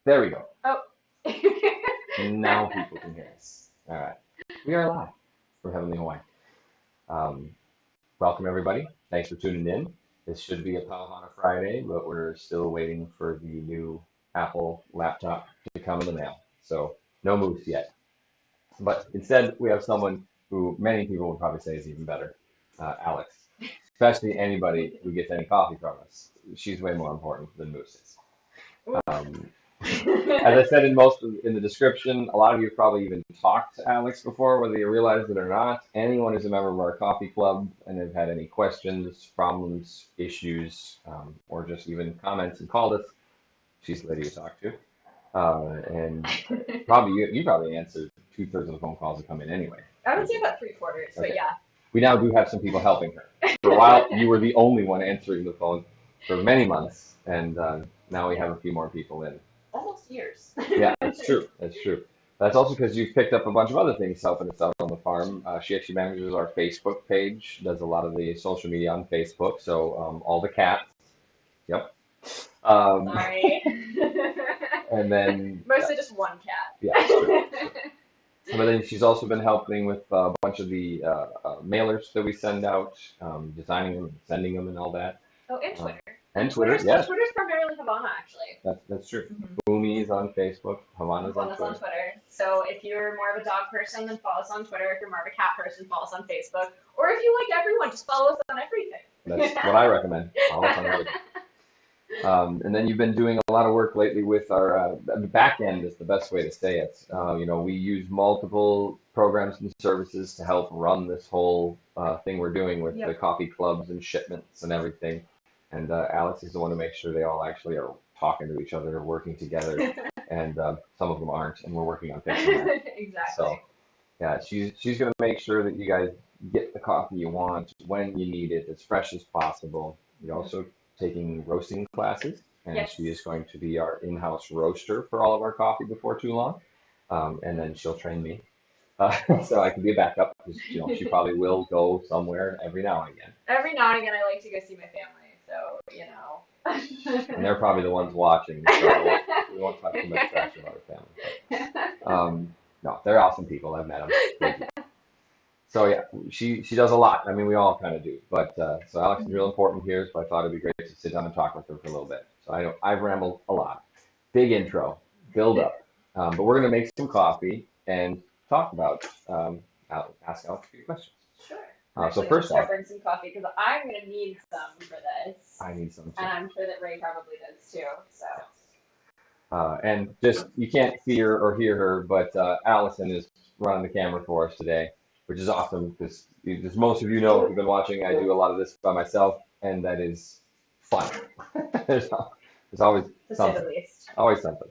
There we go. Oh. Now people can hear us. All right. We are live from Heavenly Hawaii. Welcome, everybody. Thanks for tuning in. This should be a Hana Friday, but we're still waiting for the new Apple laptop to come in the mail. So no moves yet. But instead, we have someone who many people would probably say is even better, Alex. Especially anybody who gets any coffee from us. She's way more important than Moose is. As I said in the description, a lot of you have probably even talked to Alex before, whether you realize it or not. Anyone who's a member of our coffee club and have had any questions, problems, issues, or just even comments and called us, she's the lady to talk to. And probably you probably answered 2/3 of the phone calls that come in anyway. I would say about 3/4, Okay. but yeah. We now do have some people helping her. For a while, you were the only one answering the phone for many months, and now we have a few more people in. Almost years. Yeah, that's true. That's true. That's also because you've picked up a bunch of other things helping us out on the farm. She actually manages our Facebook page, does a lot of the social media on Facebook. So all the cats. Yep. Sorry. And then mostly just one cat. Yeah. But then she's also been helping with a bunch of the mailers that we send out, designing them, sending them, and all that. Oh, and Twitter. And Twitter, yes. Twitter's primarily Havana, actually. That's true. Boomie's on Facebook, Havana's on Twitter. So if you're more of a dog person, then follow us on Twitter. If you're more of a cat person, follow us on Facebook. Or if you like everyone, just follow us on everything. That's what I recommend. Follow us on everything. And then you've been doing a lot of work lately with our the back end is the best way to say it. We use multiple programs and services to help run this whole thing we're doing with the coffee clubs and shipments and everything. And Alex is the one to make sure they all actually are talking to each other, working together, and some of them aren't, and we're working on fixing that. Exactly. So, yeah, she's going to make sure that you guys get the coffee you want when you need it, as fresh as possible. You're also taking roasting classes, and she is going to be our in-house roaster for all of our coffee before too long, and then she'll train me. So I can be a backup, because she probably will go somewhere every now and again. Every now and again, I like to go see my family. So, And they're probably the ones watching, so we won't talk too much trash about our family. No, they're awesome people. I've met them. So yeah, she does a lot. I mean, we all kind of do. But so Alex is real important here, so I thought it'd be great to sit down and talk with her for a little bit. So I know I've rambled a lot. Big intro, build up. But we're going to make some coffee and talk about, ask Alex a few questions. Sure. So first off, bring some coffee because I'm going to need some for this. I need some too. And I'm sure that Ray probably does too. So. And just, you can't see her or hear her, but Allison is running the camera for us today, which is awesome because, as most of you know, if you've been watching, I do a lot of this by myself, and that is fun. There's always something. Always something.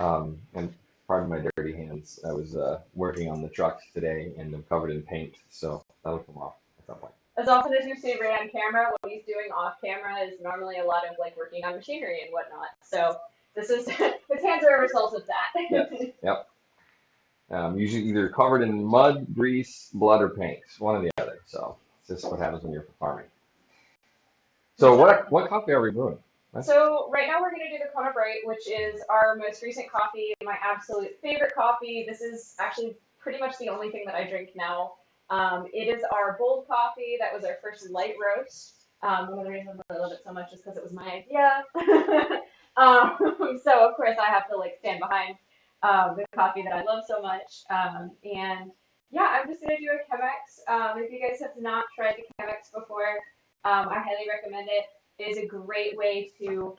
And pardon my dirty hands. I was working on the trucks today, and I'm covered in paint, so that'll come off at some point. As often as you see Ray on camera, what he's doing off camera is normally a lot of working on machinery and whatnot. So this is his hands are a result of that. Yes. Yep. Usually either covered in mud, grease, blood, or paint, one or the other. So this is what happens when you're farming. So what coffee are we brewing? So right now we're going to do the Kona Bright, which is our most recent coffee, my absolute favorite coffee. This is actually pretty much the only thing that I drink now. It is our bold coffee. That was our first light roast. One of the reasons I love it so much is because it was my idea. So of course I have to stand behind the coffee that I love so much. And yeah, I'm just going to do a Chemex. If you guys have not tried the Chemex before, I highly recommend it. It is a great way to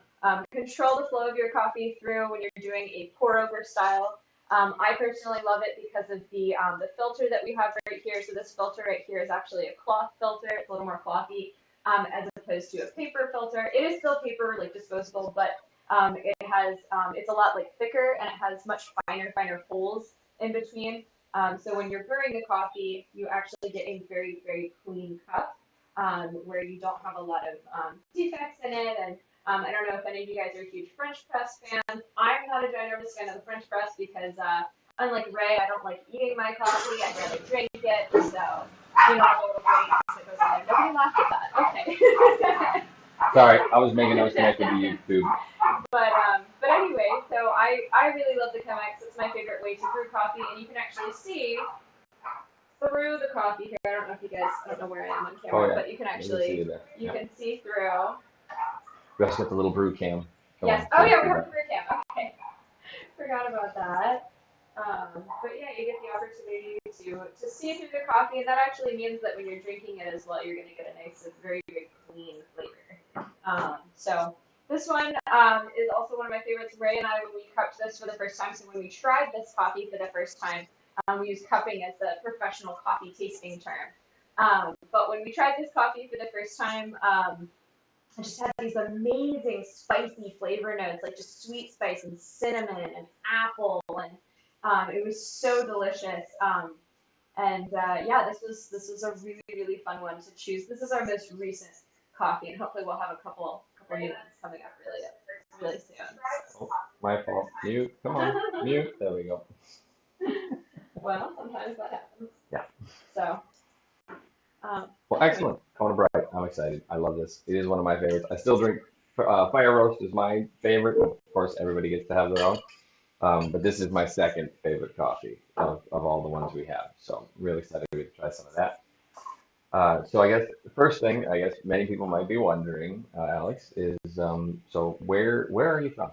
control the flow of your coffee through when you're doing a pour over style. I personally love it because of the filter that we have right here. So this filter right here is actually a cloth filter. It's a little more clothy as opposed to a paper filter. It is still paper, disposable, but it has it's a lot thicker, and it has much finer holes in between. So when you're brewing the coffee, you actually get a very, very clean cup where you don't have a lot of defects in it. And I don't know if any of you guys are huge French press fans. I'm not a ginormous fan of the French press because unlike Ray, I don't like eating my coffee. I'd rather drink it. So, a little grains that goes in there. Nobody laughed at that. Okay. Sorry, I was making notes connected to YouTube. But anyway, so I really love the Chemex. It's my favorite way to brew coffee, and you can actually see through the coffee here. I don't know if you guys, I don't know where I am on camera, but you can actually, you can see through. We also got the little brew cam. Yes. Oh yeah, we have a brew cam. Okay. Forgot about that. But yeah, you get the opportunity to see through the coffee, and that actually means that when you're drinking it as well, you're going to get a nice, very, very clean flavor. So this one is also one of my favorites. Ray and I, when we cupped this for the first time, so when we tried this coffee for the first time, we use cupping as the professional coffee tasting term. But when we tried this coffee for the first time, it just had these amazing spicy flavor notes, like just sweet spice and cinnamon and apple, and it was so delicious. Yeah, this was a really really fun one to choose. This is our most recent coffee, and hopefully we'll have a couple new ones coming up really soon. Oh, my fault. Mute. Come on. Mute. There we go. Well, sometimes that happens. Yeah. So. Well, excellent. Kona Bright. I'm excited. I love this. It is one of my favorites. I still drink Fire Roast is my favorite. Of course, everybody gets to have their own. But this is my second favorite coffee of all the ones we have. So I'm really excited to try some of that. So I guess the first thing I guess many people might be wondering, Alex, is so where are you from?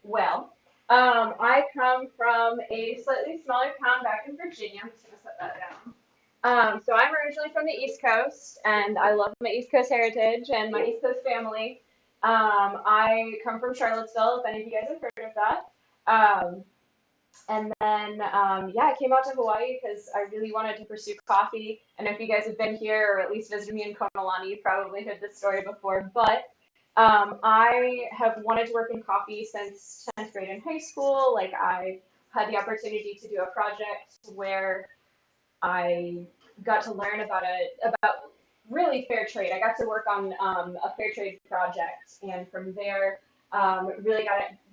Well, I come from a slightly smaller town back in Virginia. I'm just gonna set that down. So I'm originally from the East Coast, and I love my East Coast heritage and my East Coast family. I come from Charlottesville, if any of you guys have heard of that. And then, yeah, I came out to Hawaii because I really wanted to pursue coffee. And if you guys have been here or at least visited me in Kona, you've probably heard this story before. But I have wanted to work in coffee since 10th grade in high school. Like, I had the opportunity to do a project where I got to learn about really fair trade. I got to work on a fair trade project, and from there, really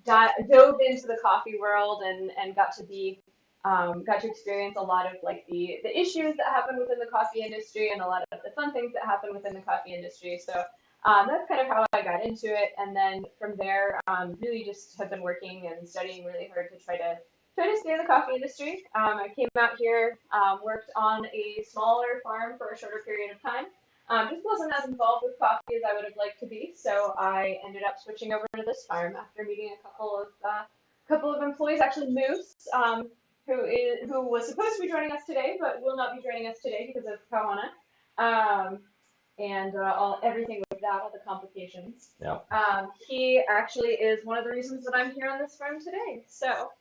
dove into the coffee world and got to experience a lot of like the issues that happen within the coffee industry and a lot of the fun things that happen within the coffee industry. So that's kind of how I got into it, and then from there, really just have been working and studying really hard to try to stay in the coffee industry. I came out here, worked on a smaller farm for a shorter period of time. Just wasn't as involved with coffee as I would have liked to be, so I ended up switching over to this farm after meeting a couple of employees, actually Moose, who was supposed to be joining us today, but will not be joining us today because of Hana. And everything with that, all the complications. Yeah. He actually is one of the reasons that I'm here on this farm today. So,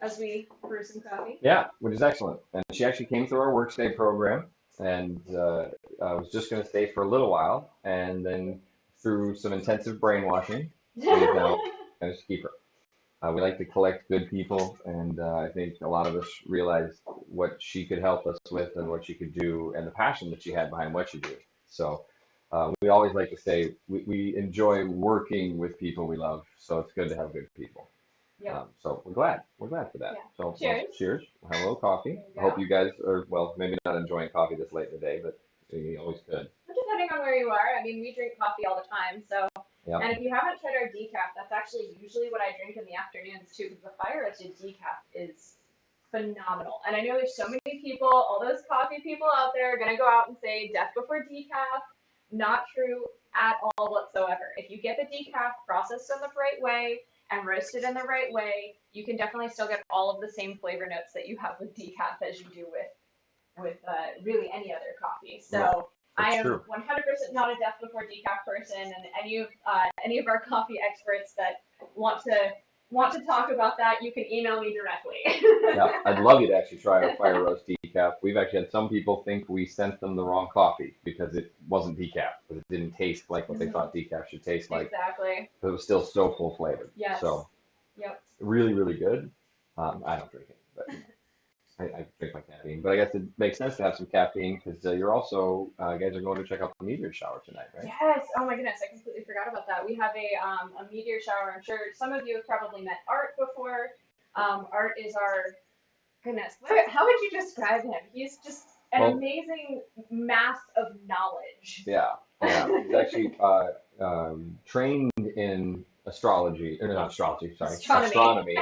as we brew some coffee. Yeah, which is excellent. And she actually came through our work stay program, and I was just going to stay for a little while, and then through some intensive brainwashing, we've now managed to keep her. We like to collect good people, and I think a lot of us realized what she could help us with and what she could do, and the passion that she had behind what she did. So we always like to say we enjoy working with people we love, so it's good to have good people. Yep. So we're glad for that. Yeah. So cheers. Well, cheers. We'll have a little coffee. I hope you guys are, well, maybe not enjoying coffee this late in the day, but you always could. Depending on where you are. I mean, we drink coffee all the time, so. Yep. And if you haven't tried our decaf, that's actually usually what I drink in the afternoons too, because the fire roasted decaf is phenomenal. And I know there's so many people, all those coffee people out there are gonna go out and say death before decaf. Not true at all whatsoever. If you get the decaf processed in the right way and roasted in the right way, you can definitely still get all of the same flavor notes that you have with decaf as you do with really any other coffee. So I am 100% not a death before decaf person, and any of our coffee experts that want to talk about that, you can email me directly. Yeah, I'd love you to actually try our fire roast decaf. We've actually had some people think we sent them the wrong coffee because it wasn't decaf, because it didn't taste like what they thought decaf should taste like. Exactly. But it was still so full flavored. Yes. So, yep. Really, really good. I don't drink it, but I drink my caffeine. But I guess it makes sense to have some caffeine because you're also, guys are going to check out the meteor shower tonight, right? Yes. Oh my goodness, I completely forgot about that. We have a meteor shower. I'm sure some of you have probably met Art before. Art is our, goodness, how would you describe him? He's just an amazing mass of knowledge. Yeah. Yeah, he's actually trained in astrology, or not astrology, sorry, astronomy.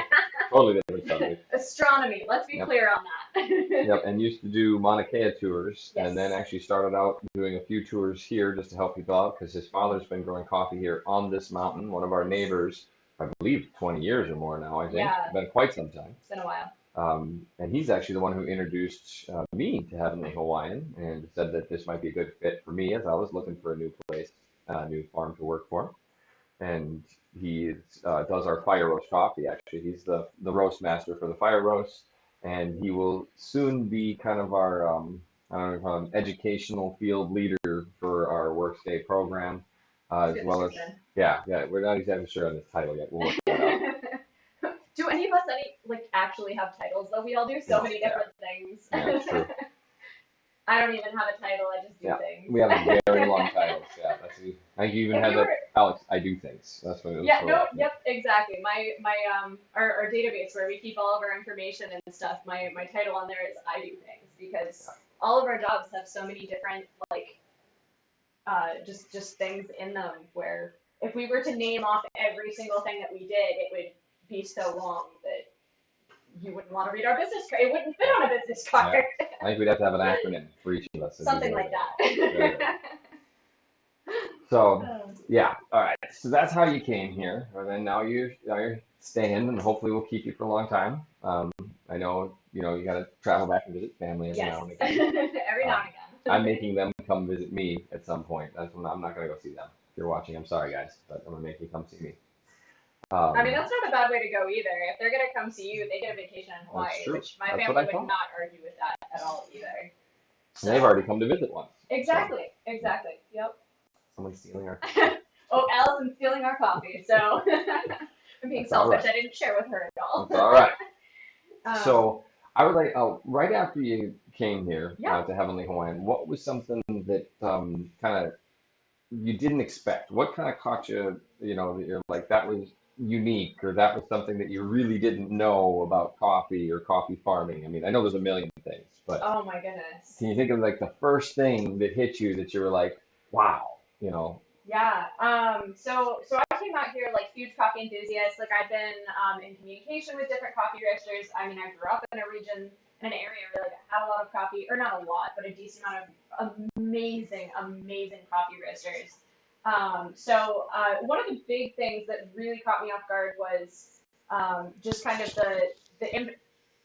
Totally different subject. Astronomy. Let's be Yep. clear on that. Yep, and used to do Mauna Kea tours, and then Yes. actually started out doing a few tours here just to help people out because his father's been growing coffee here on this mountain. One of our neighbors, I believe, 20 years or more now. I think Yeah. been quite some time. It's been a while. And he's actually the one who introduced me to Heavenly Hawaiian and said that this might be a good fit for me as I was looking for a new place, a new farm to work for. And he does our fire roast coffee. Actually, he's the roast master for the fire roast, and he will soon be kind of our I don't know, call him educational field leader for our workday program, as well as yeah, we're not exactly sure on the title yet. We'll work that out. Do any of us actually have titles though? We all do so many different things. Yeah, that's true. I don't even have a title. I just do things. We have a very long titles. Yeah, that's. I think you even had Alex. I do things. That's what it was. Yeah. No. Yep. Exactly. Our database where we keep all of our information and stuff. My title on there is I do things because all of our jobs have so many different just things in them where if we were to name off every single thing that we did, it would be so long that you wouldn't want to read our business card. It wouldn't fit on a business card. Yeah. I think we'd have to have an acronym for each of us. Something like that. So, yeah. All right. So that's how you came here. And then now you're staying, and hopefully we'll keep you for a long time. I know, you got to travel back and visit family every now and again. Every now and again. I'm making them come visit me at some point. I'm not going to go see them. If you're watching, I'm sorry, guys, but I'm going to make you come see me. I mean, that's not a bad way to go either. If they're going to come see you, they get a vacation in Hawaii, which my family would not argue with that at all either. So. They've already come to visit once. Exactly. So. Exactly. Yep. Someone's stealing our Oh, Allison's stealing our coffee, so I'm being selfish. Right. I didn't share with her at all. That's all right. So I would like, right after you came here to Heavenly Hawaiian, what was something that kind of you didn't expect? What kind of caught you, that you're like, that was unique, or that was something that you really didn't know about coffee or coffee farming? I mean, I know there's a million things, but oh my goodness, can you think of like the first thing that hit you that you were like, wow, Yeah. So I came out here huge coffee enthusiast. I've been in communication with different coffee roasters. I mean, I grew up in an area really that had a lot of coffee, or not a lot, but a decent amount of amazing coffee roasters. So one of the big things that really caught me off guard was just kind of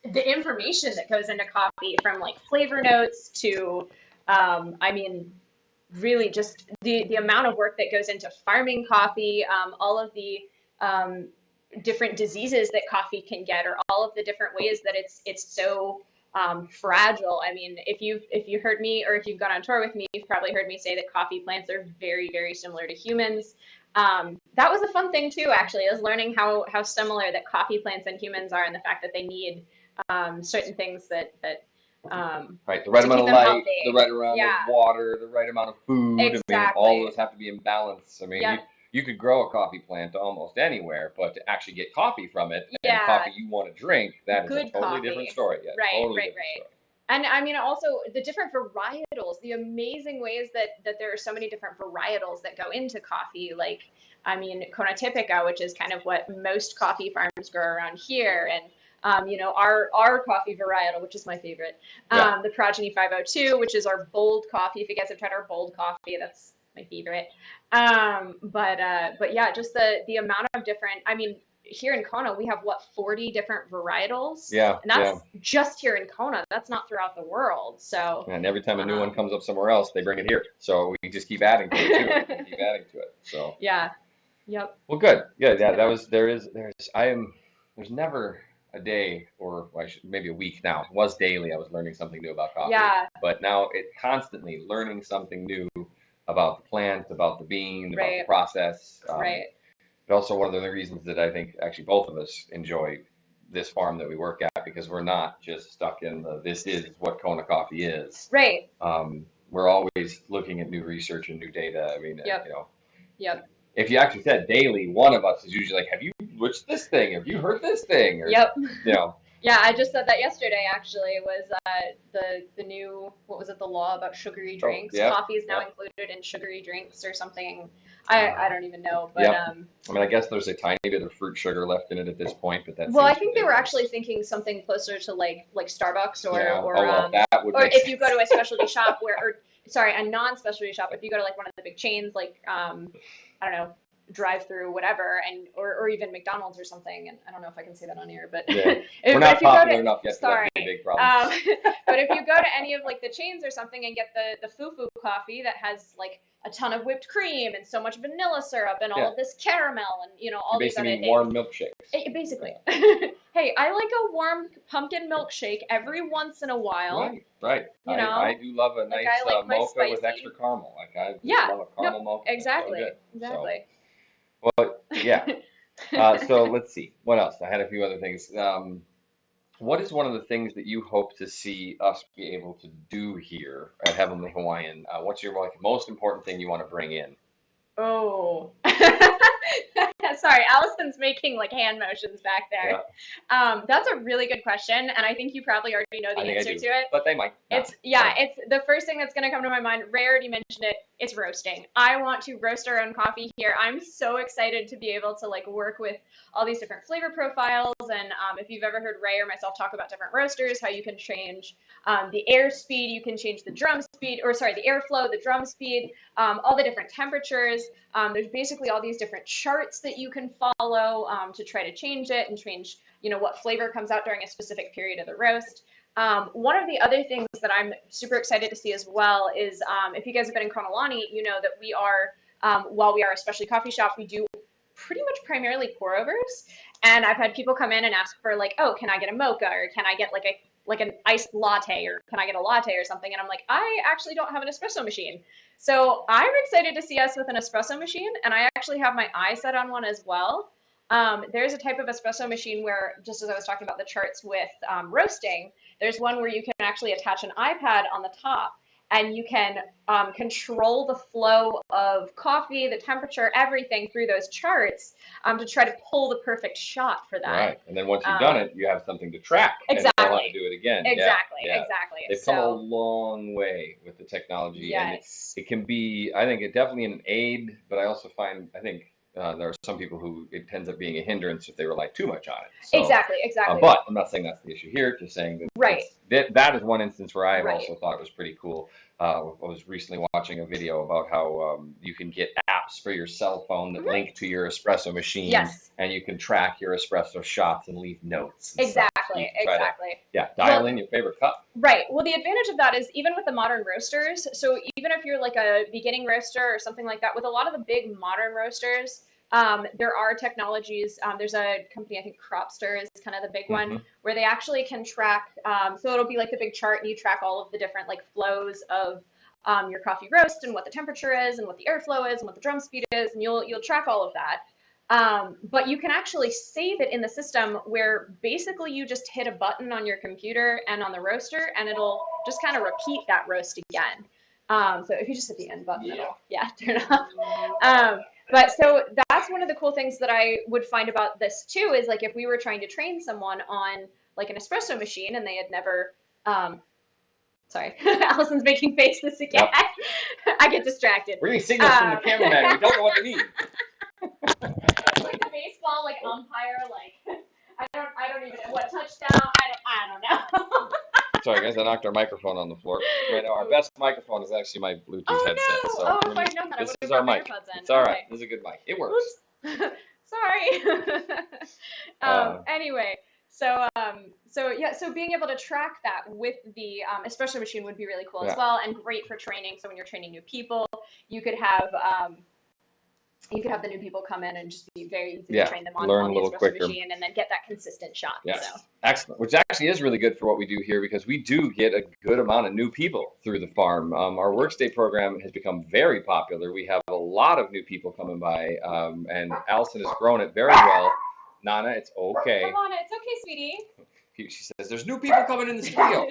the information that goes into coffee, from flavor notes to really just the amount of work that goes into farming coffee, all of the different diseases that coffee can get, or all of the different ways that it's so fragile. I mean, if you heard me, or if you've gone on tour with me, you've probably heard me say that coffee plants are very, very similar to humans. That was a fun thing too, actually, is learning how similar that coffee plants and humans are, and the fact that they need certain things that right, the right amount of light, the right amount of water, the right amount of food. Exactly. I mean, all of those have to be in balance. I mean, you could grow a coffee plant almost anywhere, but to actually get coffee from it and coffee you want to drink, that is a totally different story. Yeah, right. Story. And I mean, also the different varietals, the amazing ways that there are so many different varietals that go into coffee. Kona typica, which is kind of what most coffee farms grow around here, and our coffee varietal, which is my favorite, the Progeny 502, which is our bold coffee. If you guys have tried our bold coffee, that's my favorite. But yeah, just the amount of different, I mean, here in Kona, we have 40 different varietals. Yeah. And that's just here in Kona. That's not throughout the world. So. And every time a new one comes up somewhere else, they bring it here. So we just keep adding to it too. Keep adding to it. So. Yeah. Yep. Well, good. Yeah. There's never a day, or maybe a week now. It was daily. I was learning something new about coffee. Yeah. But now it's constantly learning something new about the plant, about the bean, about the process. Right. But also one of the reasons that I think actually both of us enjoy this farm that we work at, because we're not just stuck in this is what Kona coffee is. Right. We're always looking at new research and new data. I mean, Yep. If you actually said daily, one of us is usually like, have you switched this thing? Have you heard this thing? Or, yep. Yeah, I just said that yesterday. Actually, it was the new, what was it, the law about sugary Oh, drinks? yeah, Coffee is now yeah. included in sugary drinks or something. I don't even know, but Yep. I mean, I guess there's a tiny bit of fruit sugar left in it at this point, but that well, I seems think they were ridiculous. actually thinking something closer to like Starbucks Yeah. Oh, well, that would or make if you go sense. to a specialty shop where or sorry, a non-specialty shop, if you go to like one of the big chains like I don't know, drive through whatever and or even McDonald's or something, and I don't know if I can say that on air, but Yeah. We're but not if you go to popular enough yet for that sorry. to be a big problem. But if you go to any of like the chains or something and get the foo-foo coffee that has like a ton of whipped cream and so much vanilla syrup and all Yeah. of this caramel and all You these other basically things. warm milkshakes. Basically. Yeah. Hey, I like a warm pumpkin milkshake every once in a while. Right, right. You I know, do love a like nice I like my mocha with spicy. extra caramel. Like I just Yeah, love a no, caramel mocha. It's so exactly, good. So, exactly. well, yeah. So let's see. What else? I had a few other things. What is one of the things that you hope to see us be able to do here at Heavenly Hawaiian? What's your like most important thing you want to bring in? Oh. Sorry, Allison's making like hand motions back there. Yeah, That's a really good question, and I think you probably already know the I think I answer do, to it. but they might not. It's yeah, So, it's the first thing that's gonna come to my mind. Ray already mentioned it. It's roasting. I want to roast our own coffee here. I'm so excited to be able to like work with all these different flavor profiles. And if you've ever heard Ray or myself talk about different roasters, how you can change the air speed, you can change the drum speed, or sorry, the airflow, the drum speed, all the different temperatures. There's basically all these different charts that you can follow to try to change it and change, what flavor comes out during a specific period of the roast. One of the other things that I'm super excited to see as well is if you guys have been in Kona, you know that we are, while we are a specialty coffee shop, we do pretty much primarily pour overs. And I've had people come in and ask for like, oh, can I get a mocha or can I get like an iced latte or can I get a latte or something? And I'm like, I actually don't have an espresso machine. So I'm excited to see us with an espresso machine, and I actually have my eye set on one as well. There's a type of espresso machine where, just as I was talking about the charts with roasting, there's one where you can actually attach an iPad on the top and you can control the flow of coffee, the temperature, everything through those charts to try to pull the perfect shot for that. right. And then once you've done it, you have something to track and know how to Exactly. do it again. Exactly. Yeah, yeah. Exactly. They've come a long way with the technology, and Yes. it can be, I think, it definitely an aid, but I also find, I think there are some people who it ends up being a hindrance if they rely too much on it. So, Exactly. Exactly. but I'm not saying that's the issue here, just saying that Right. that is one instance where I have Right. also thought it was pretty cool. I was recently watching a video about how you can get apps for your cell phone that link to your espresso machine, Yes. and you can track your espresso shots and leave notes. And Exactly. Exactly. Dial in your favorite cup. Right. Well, the advantage of that is even with the modern roasters, so even if you're like a beginning roaster or something like that, with a lot of the big modern roasters, there are technologies. There's a company, I think Cropster is kind of the big one, where they actually can track. So it'll be like the big chart, and you track all of the different like flows of your coffee roast and what the temperature is and what the airflow is and what the drum speed is, and you'll track all of that. But you can actually save it in the system where basically you just hit a button on your computer and on the roaster, and it'll just kind of repeat that roast again. So if you just hit the end button, it'll turn off. But so that's one of the cool things that I would find about this too is like if we were trying to train someone on like an espresso machine and they had never, sorry, Allison's making faces again. Yep. I get distracted. We're getting signals from the cameraman. We don't know what to mean. Like the baseball, like umpire, like I don't even know what touchdown. I don't know. Sorry, guys, I knocked our microphone on the floor. Right now, our best microphone is actually my Bluetooth headset. No. So if I'd known that, this is our mic. It's all right. This is a good mic. It works. Sorry. Anyway, so being able to track that with the espresso machine would be really cool as well, and great for training. So when you're training new people, you could have the new people come in and just be very easy to train them on the espresso machine and then get that consistent shot. Yes. So. Excellent. Which actually is really good for what we do here because we do get a good amount of new people through the farm. Our workstay program has become very popular. We have a lot of new people coming by, and Allison has grown it very well. Nana, it's okay. Come on, it's okay, sweetie. She says, there's new people coming in the studio.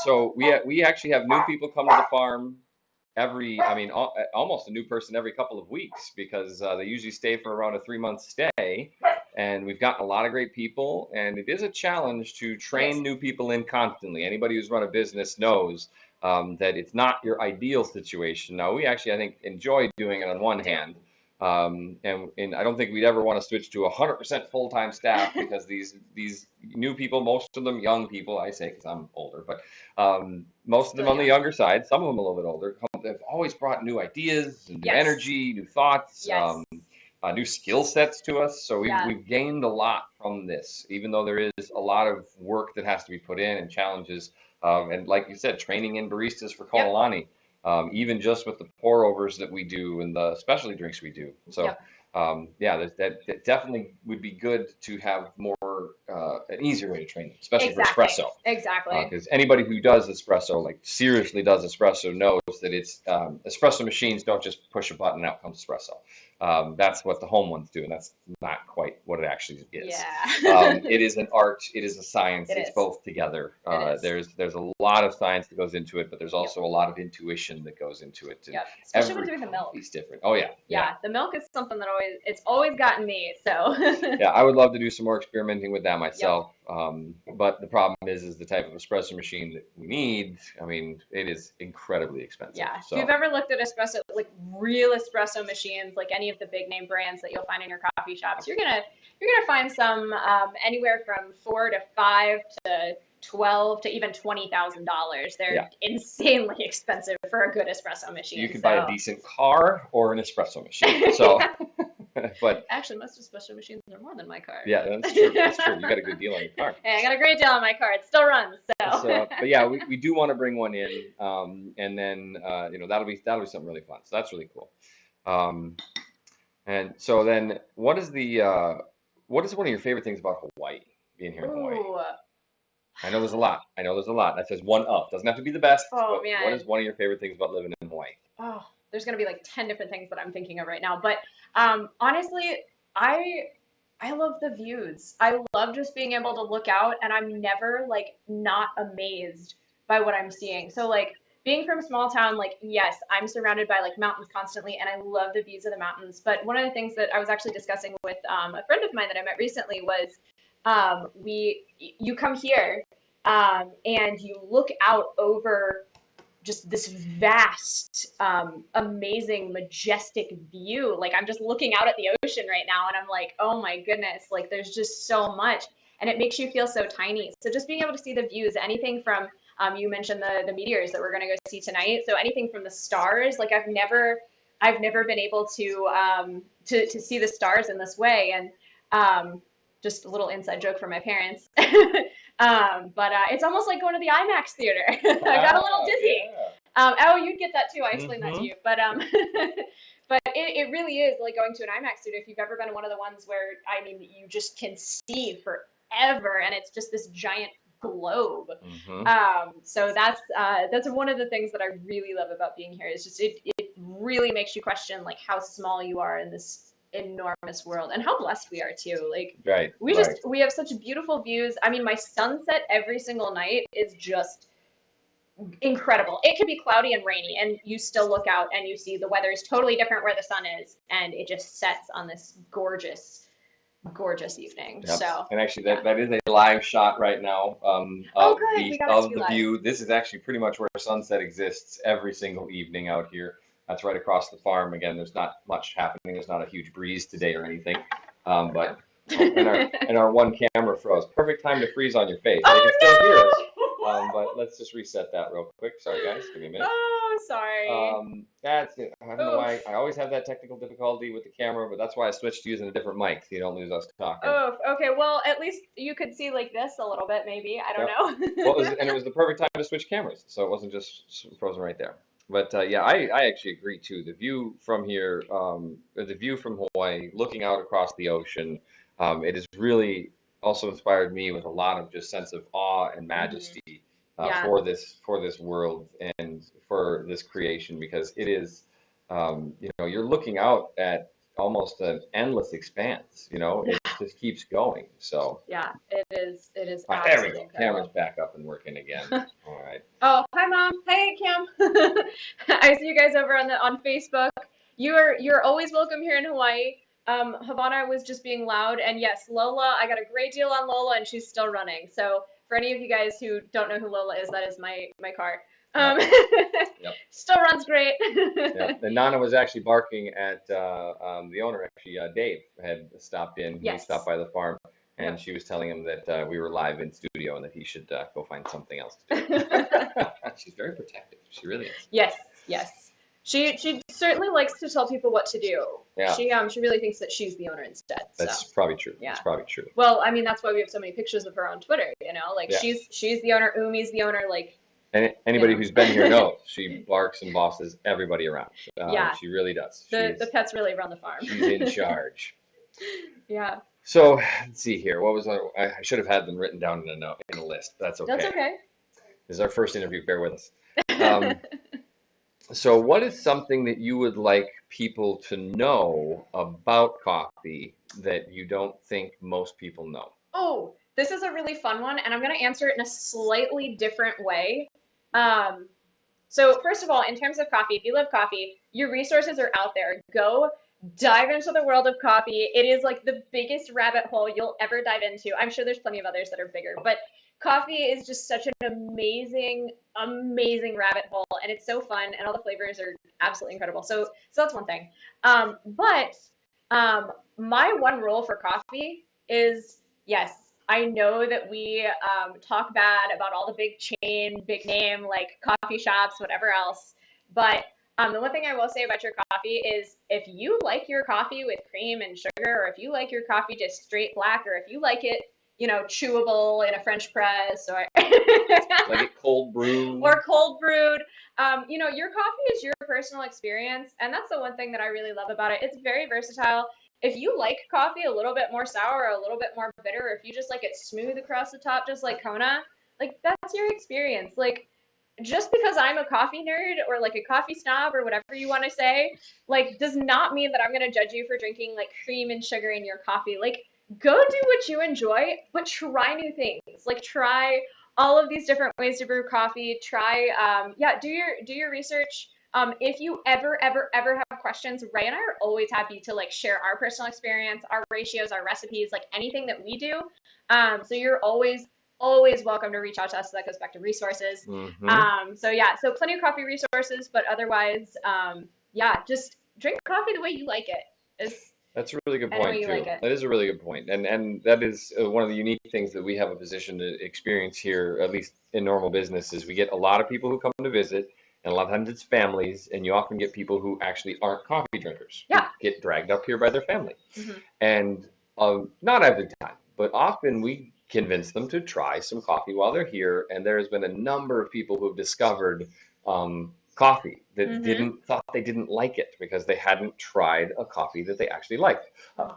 So we actually have new people come to the farm almost a new person every couple of weeks because they usually stay for around a 3-month stay. and we've gotten a lot of great people, and it is a challenge to train Yes. new people in constantly. Anybody who's run a business knows that it's not your ideal situation. Now, we actually, I think, enjoy doing it on one hand. And I don't think we'd ever want to switch to 100% full-time staff because these new people, most of them young people, I say because I'm older, but most of them Still on the young. younger side, some of them a little bit older, they've always brought new ideas, and new Yes. energy, new thoughts, Yes. new skill sets to us. So Yeah. we've gained a lot from this, even though there is a lot of work that has to be put in and challenges. And like you said, training in baristas for Yep. Kona, even just with the pour overs that we do and the specialty drinks we do. So Yep. yeah, that definitely would be good to have more an easier way to train them, especially Exactly. for espresso. Exactly. Because anybody who does espresso, like seriously does espresso, knows that it's espresso machines don't just push a button and out comes espresso. That's what the home ones do, and that's not quite what it actually is. Yeah. It is an art. It is a science. It It's is. both together. It is. There's a lot of science that goes into it, but there's also a lot of intuition that goes into it. And Yep. Especially every with doing the milk. coffee's different. Oh yeah. Yeah, the milk is something that it's always gotten me. So Yeah, I would love to do some more experimenting with that myself. But the problem is the type of espresso machine that we need. I mean, it is incredibly expensive. yeah, So if you've ever looked at espresso, like real espresso machines, like any of the big name brands that you'll find in your coffee shops, you're gonna find some anywhere from $4,000 to $5,000 to $12,000 to even $20,000. They're Yeah. insanely expensive for a good espresso machine. you could buy a decent car or an espresso machine. So, but Actually, most espresso machines are more than my car. yeah, that's true. That's true. You got a good deal on your car. Hey, I got a great deal on my car. It still runs. So, But yeah, we do want to bring one in, and then that'll be something really fun. So that's really cool. And so then, what is one of your favorite things about Hawaii? Being here in Hawaii, ooh, I know there's a lot. That says one up. Doesn't have to be the best. Oh, but man. What is one of your favorite things about living in Hawaii? oh, there's gonna be like 10 different things that I'm thinking of right now. But honestly, I love the views. I love just being able to look out, and I'm never like not amazed by what I'm seeing. So like being from a small town, like yes, I'm surrounded by like mountains constantly, and I love the views of the mountains. But one of the things that I was actually discussing with a friend of mine that I met recently was you come here and you look out over just this vast, amazing, majestic view. Like I'm just looking out at the ocean right now, and I'm like, oh my goodness, like there's just so much, and it makes you feel so tiny. So just being able to see the views, anything from you mentioned the meteors that we're gonna go see tonight. So anything from the stars, like I've never been able to see the stars in this way, and just a little inside joke for my parents. But it's almost like going to the IMAX theater. I got a little dizzy. Yeah. Oh, you'd get that too. I explained that to Mhm. you. But but it really is like going to an IMAX theater. If you've ever been to one of the ones where, I mean, you just can see forever, and it's just this giant globe. So that's one of the things that I really love about being here. Is just it really makes you question like how small you are in this enormous world, and how blessed we are too. Like Right. we have such beautiful views. I mean, my sunset every single night is just incredible. It could be cloudy and rainy, and you still look out and you see the weather is totally different where the sun is, and it just sets on this gorgeous evening. Yep. So, and actually, that is a live shot right now Oh, of good. We got it to be the live. view. This is actually pretty much where sunset exists every single evening out here. That's right across the farm. Again, there's not much happening. There's not a huge breeze today or anything. But and our one camera froze. Perfect time to freeze on your face. Oh, They can still hear us. no! But let's just reset that real quick. Sorry, guys. Give me a minute. Oh, sorry. That's it. I don't know why. Oof. I always have that technical difficulty with the camera, but that's why I switched to using a different mic so you don't lose us talking. Oh, okay. Well, at least you could see like this a little bit, maybe. I don't know. Well, and it was the perfect time to switch cameras, so it wasn't just frozen right there. But yeah, I actually agree too. The view from here, the view from Hawaii, looking out across the ocean, it has really also inspired me with a lot of just sense of awe and majesty Yeah. for this world and for this creation, because it is, you're looking out at almost an endless expanse. It just keeps going. So Yeah, it is. It is. there we absolutely go. incredible. Camera's back up and working again. All right. Oh, hi, Mom. Hey, Kim. I see you guys over on Facebook. You're always welcome here in Hawaii. Havana was just being loud, and yes, Lola, I got a great deal on Lola, and she's still running. So for any of you guys who don't know who Lola is, that is my car. Yep. Still runs great. Yep. And Nana was actually barking at the owner. Actually, Dave had stopped in. He Yes. stopped by the farm, and Yep. she was telling him that we were live in studio and that he should go find something else to do. She's very protective. She really is. Yes, yes. She certainly likes to tell people what to do. Yeah. She really thinks that she's the owner instead. That's So. probably true. Yeah. That's probably true. Well, I mean, that's why we have so many pictures of her on Twitter, you know? Like, Yeah. she's the owner, Umi's the owner, like... And anybody who's been here knows she barks and bosses everybody around. Yeah. She really does. The pets really run the farm. She's in charge. Yeah. So, let's see here. What was I should have had them written down in a list. That's okay. That's okay. This is our first interview. Bear with us. So what is something that you would like people to know about coffee that you don't think most people know? Oh, this is a really fun one, and I'm going to answer it in a slightly different way. So first of all, in terms of coffee, if you love coffee, your resources are out there. Go dive into the world of coffee. It is like the biggest rabbit hole you'll ever dive into. I'm sure there's plenty of others that are bigger, but coffee is just such an amazing, amazing rabbit hole, and it's so fun, and all the flavors are absolutely incredible. So that's one thing. But my one rule for coffee is, yes, I know that we talk bad about all the big chain, big name, like coffee shops, whatever else, but the one thing I will say about your coffee is if you like your coffee with cream and sugar, or if you like your coffee just straight black, or if you like it, you know, chewable in a French press, or like it cold brewed, or cold brewed, you know, your coffee is your personal experience, and that's the one thing that I really love about it. It's very versatile. If you like coffee a little bit more sour, or a little bit more bitter, or if you just like it smooth across the top, just like Kona, like that's your experience. Like, just because I'm a coffee nerd or like a coffee snob or whatever you want to say, like, does not mean that I'm going to judge you for drinking like cream and sugar in your coffee. Like, go do what you enjoy, but try new things. Like, try all of these different ways to brew coffee. Try, do your research. If you ever have questions, Ray and I are always happy to like share our personal experience, our ratios, our recipes, like anything that we do. So you're always welcome to reach out to us. So that goes back to resources. Mm-hmm. So plenty of coffee resources, but otherwise, just drink coffee the way you like it. That's a really good point, too. Like that is a really good point. And that is one of the unique things that we have a position to experience here, at least in normal business, is we get a lot of people who come to visit, and a lot of times it's families, and you often get people who actually aren't coffee drinkers. Yeah. Get dragged up here by their family. Mm-hmm. And not every time, but often we convince them to try some coffee while they're here, and there's been a number of people who have discovered coffee that thought they didn't like it because they hadn't tried a coffee that they actually liked.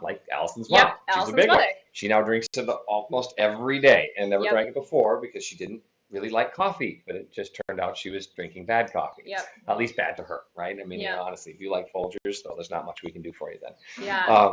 Like Allison's mom. Yep, She's Allison's a big mother. one. She now drinks it almost every day and never Yep. drank it before because she didn't really like coffee, but it just turned out she was drinking bad coffee. Yep. At least bad to her, right? I mean, Yep. you know, honestly, if you like Folgers, well, there's not much we can do for you then. Yeah.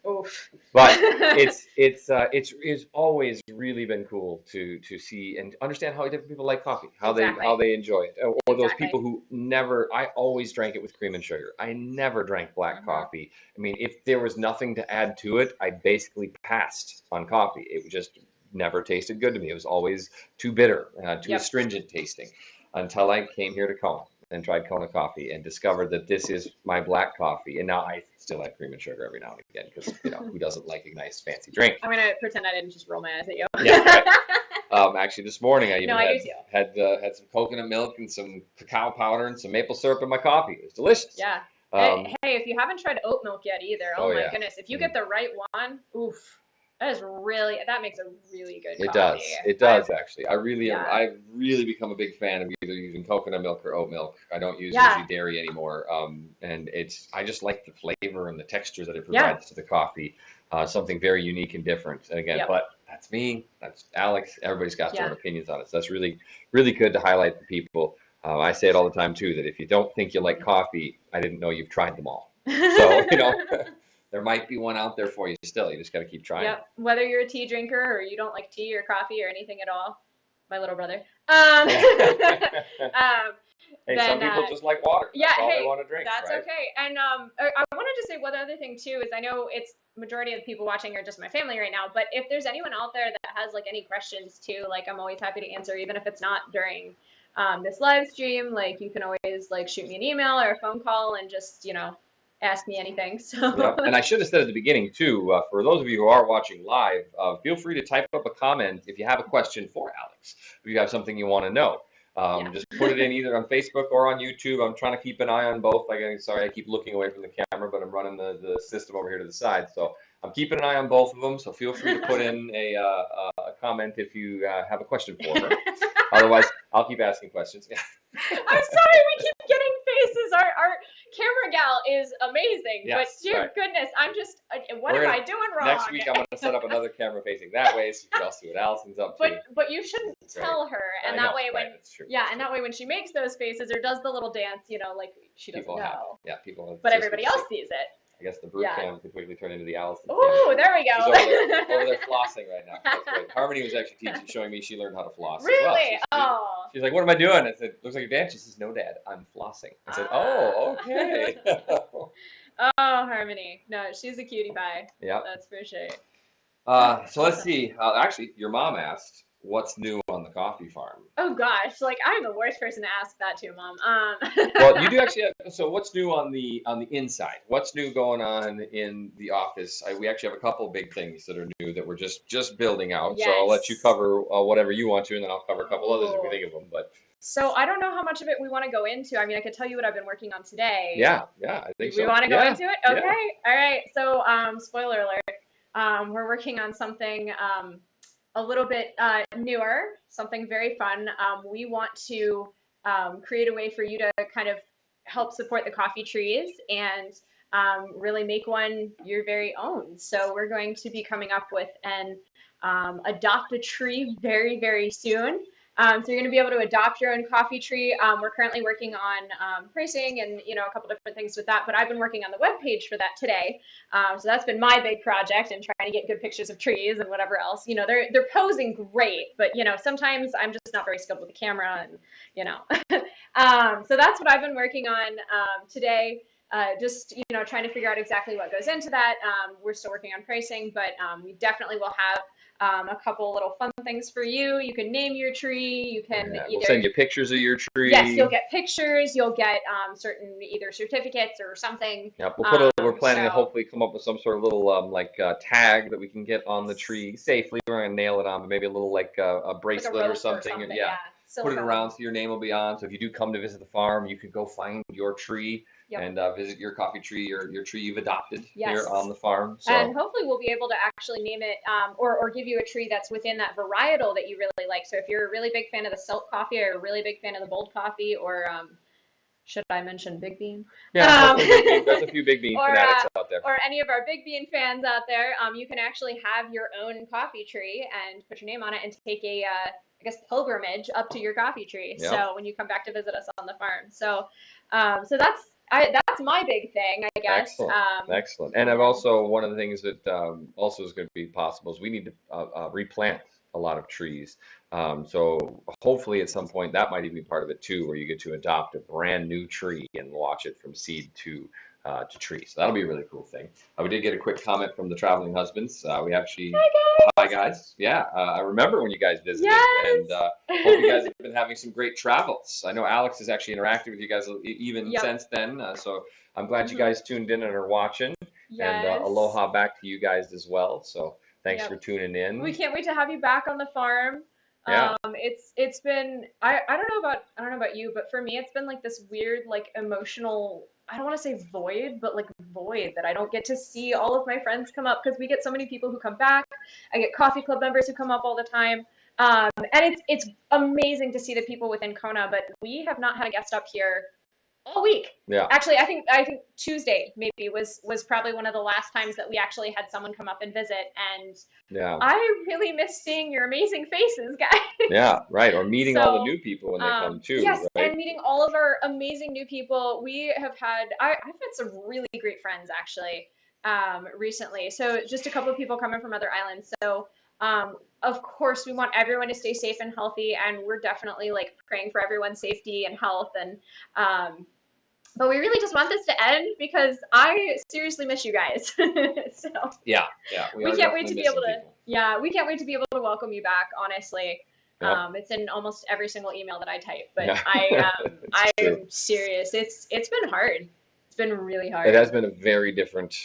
Oof. But it's always really been cool to see and understand how different people like coffee, how they enjoy it, or those people who never. I always drank it with cream and sugar. I never drank black coffee. I mean, if there was nothing to add to it, I basically passed on coffee. It just never tasted good to me. It was always too bitter, too astringent tasting, until I came here to Kona and tried Kona coffee and discovered that this is my black coffee. And now I still have cream and sugar every now and again because, you know, who doesn't like a nice fancy drink? I'm going to pretend I didn't just roll my eyes at you. Yeah, right. Actually, this morning I even had some coconut milk and some cacao powder and some maple syrup in my coffee. It was delicious. Yeah. Hey, if you haven't tried oat milk yet either, oh my goodness. If you get the right one, oof. That makes a really good coffee. It does actually. I've really become a big fan of either using coconut milk or oat milk. I don't use usually dairy anymore. And I just like the flavor and the texture that it provides to the coffee. Something very unique and different. And again, but that's me, that's Alex. Everybody's got their own opinions on it. So that's really, really good to highlight the people. I say it all the time too, that if you don't think you like coffee, I didn't know you've tried them all. So, you know, there might be one out there for you still. You just got to keep trying. Yep. Whether you're a tea drinker or you don't like tea or coffee or anything at all. My little brother. Hey, some then people just like water. yeah, That's all they hey, want to drink, that's right? okay. And I wanted to say one other thing too is I know it's majority of the people watching are just my family right now, but if there's anyone out there that has like any questions too, like I'm always happy to answer, even if it's not during this live stream. Like you can always like shoot me an email or a phone call and just ask me anything. So Yep. And I should have said at the beginning too, for those of you who are watching live, feel free to type up a comment if you have a question for Alex. If you have something you want to know, yeah. just put it in either on Facebook or on YouTube. I'm trying to keep an eye on both. Sorry, I keep looking away from the camera, but I'm running the system over here to the side. So I'm keeping an eye on both of them. So feel free to put in a comment if you have a question for her. Otherwise, I'll keep asking questions. I'm sorry, we keep getting faces. Our camera gal is amazing, Yes, but dear right. goodness, I'm just, what We're am gonna, I doing wrong? Next week, I'm going to set up another camera facing that way so you can all see what Allison's up to. But you shouldn't tell her, and that way when that's true. yeah, and that way when she makes those faces or does the little dance, like she doesn't People know. people have. But everybody else sees it. I guess the brew cam could quickly turn into the Allison cam. Ooh, there we go. She's over there flossing right now. That's great. Harmony was actually showing me she learned how to floss. Really? As well. She's like, "What am I doing?" I said, "Looks like you're dancing." She says, "No, Dad, I'm flossing." I said, "Oh, okay." Oh, Harmony. No, she's a cutie pie. Yeah. That's for sure. So let's see. Actually, your mom asked, "What's new on the coffee farm?" Oh gosh, like I'm the worst person to ask that to, Mom. Well, you do actually have, so what's new on the inside? What's new going on in the office? We actually have a couple big things that are new that we're just building out. Yes. So I'll let you cover whatever you want to, and then I'll cover a couple others if we think of them. But so I don't know how much of it we want to go into. I mean, I could tell you what I've been working on today. Yeah, I think so. We want to go into it? Okay. Yeah. All right. So, spoiler alert. We're working on something a little bit newer, something very fun. We want to create a way for you to kind of help support the coffee trees and really make one your very own. So we're going to be coming up with an adopt a tree very, very soon. So you're going to be able to adopt your own coffee tree. We're currently working on pricing and a couple different things with that. But I've been working on the web page for that today. So that's been my big project and trying to get good pictures of trees and whatever else. They're posing great, but sometimes I'm just not very skilled with the camera and so that's what I've been working on today. Just trying to figure out exactly what goes into that. We're still working on pricing, but we definitely will have a couple little fun things for you. You can name your tree. You can we'll send you pictures of your tree. Yes, you'll get pictures. You'll get certain either certificates or something. Yeah, we're planning to hopefully come up with some sort of little tag that we can get on the tree safely. We're gonna nail it on, but maybe a little a bracelet like or something. Yeah. Put it around so your name will be on. So if you do come to visit the farm, you can go find your tree and visit your coffee tree, your tree you've adopted here on the farm. So. And hopefully we'll be able to actually name it or give you a tree that's within that varietal that you really like. So if you're a really big fan of the silk coffee or a really big fan of the bold coffee or should I mention Big Bean? Yeah, Big Bean. There's a few Big Bean fanatics out there. Or any of our Big Bean fans out there, you can actually have your own coffee tree and put your name on it and take a pilgrimage up to your coffee tree. Yep. So when you come back to visit us on the farm. So that's my big thing, I guess. Excellent. And I've also, one of the things that also is going to be possible is we need to replant a lot of trees. So hopefully at some point that might even be part of it too, where you get to adopt a brand new tree and watch it from seed to tree. So that'll be a really cool thing. We did get a quick comment from the Traveling Husbands. We actually, hi guys. Yeah, I remember when you guys visited, and hope you guys have been having some great travels. I know Alex has actually interacted with you guys even since then. So I'm glad you guys tuned in and are watching. And aloha back to you guys as well. So thanks for tuning in. We can't wait to have you back on the farm. Yeah. It's been I don't know about you, but for me it's been like this weird emotional, I don't want to say void, but void that I don't get to see all of my friends come up because we get so many people who come back. I get coffee club members who come up all the time. And it's amazing to see the people within Kona, but we have not had a guest up here all week. Yeah. Actually, I think Tuesday maybe was probably one of the last times that we actually had someone come up and visit, and I really miss seeing your amazing faces, guys. Yeah, right. Or meeting all the new people when they come too. Yes, right? And meeting all of our amazing new people. We have had I've had some really great friends actually recently. So just a couple of people coming from other islands. So of course, we want everyone to stay safe and healthy, and we're definitely like praying for everyone's safety and health. And but we really just want this to end because I seriously miss you guys. So Yeah, we can't wait to be able to. Yeah, we can't wait to be able to welcome you back. Honestly, it's in almost every single email that I type. But I'm serious. It's been hard. It's been really hard. It has been very different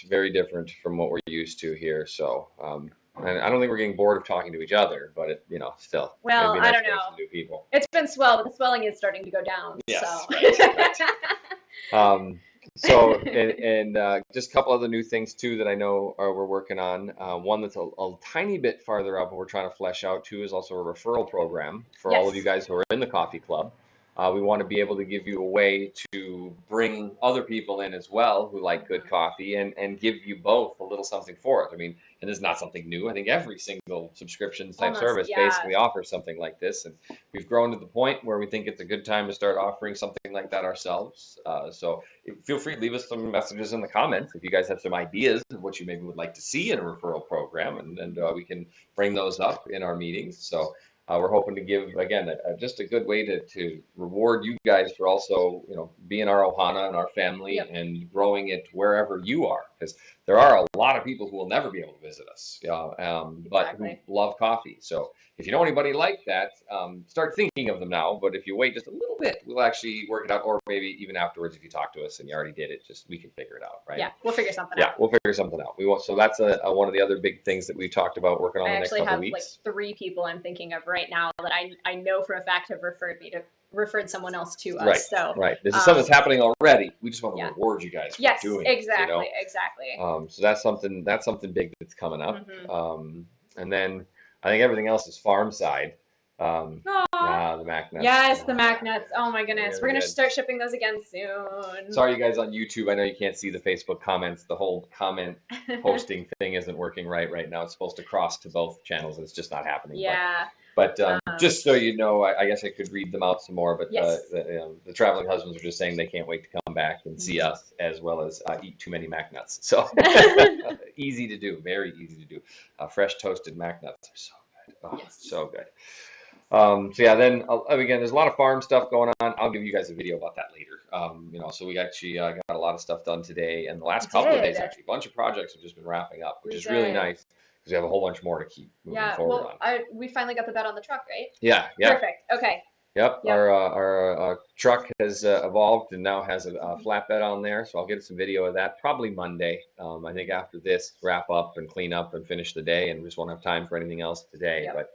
from what we're used to here. So, and I don't think we're getting bored of talking to each other, but it, still. Well, it'd be nice I don't to know. some new people. It's been swell, but the swelling is starting to go down. Yes, so. Right. So, and just a couple other new things too that I know we're working on. One that's a tiny bit farther up, but we're trying to flesh out too, is also a referral program for all of you guys who are in the coffee club. We want to be able to give you a way to bring other people in as well who like good coffee and give you both a little something for it. I mean, and this is not something new. I think every single subscription type service basically offers something like this. And we've grown to the point where we think it's a good time to start offering something like that ourselves. So feel free to leave us some messages in the comments if you guys have some ideas of what you maybe would like to see in a referral program, and we can bring those up in our meetings. So we're hoping to give, again, just a good way to reward you guys for also, being our Ohana and our family and growing it wherever you are. Because there are a lot of people who will never be able to visit us, but who love coffee. So if you know anybody like that, start thinking of them now. But if you wait just a little bit, we'll actually work it out. Or maybe even afterwards, if you talk to us and you already did it, we can figure it out, right? Yeah, we'll figure something out. Yeah, we'll figure something out. So that's one of the other big things that we talked about working on the next couple of weeks. I actually have like 3 people I'm thinking of right now that I know for a fact have referred someone else to us. Right. So this is something that's happening already. We just want to reward you guys for doing it. Exactly. So that's something big that's coming up. And then I think everything else is farm side. The Mac nuts. Yes, the Mac nuts. Oh my goodness. We're going to start shipping those again soon. Sorry, you guys on YouTube. I know you can't see the Facebook comments. The whole comment posting thing isn't working right now. It's supposed to cross to both channels, and it's just not happening. Yeah. But just so you know, I guess I could read them out some more. But the traveling husbands are just saying they can't wait to come back and see us, as well as eat too many Mac nuts. So easy to do, very easy to do. Fresh toasted Mac nuts are so good. Oh, so good. Then again, there's a lot of farm stuff going on. I'll give you guys a video about that later. So we actually got a lot of stuff done today, and the last couple of days actually, a bunch of projects have just been wrapping up, which is really nice because we have a whole bunch more to keep moving forward on. We finally got the bed on the truck, right? Yeah. Perfect. Okay. Yep. Our truck has evolved and now has a flatbed on there, so I'll get some video of that probably Monday. I think after this, wrap up and clean up and finish the day, and we just won't have time for anything else today. Yep.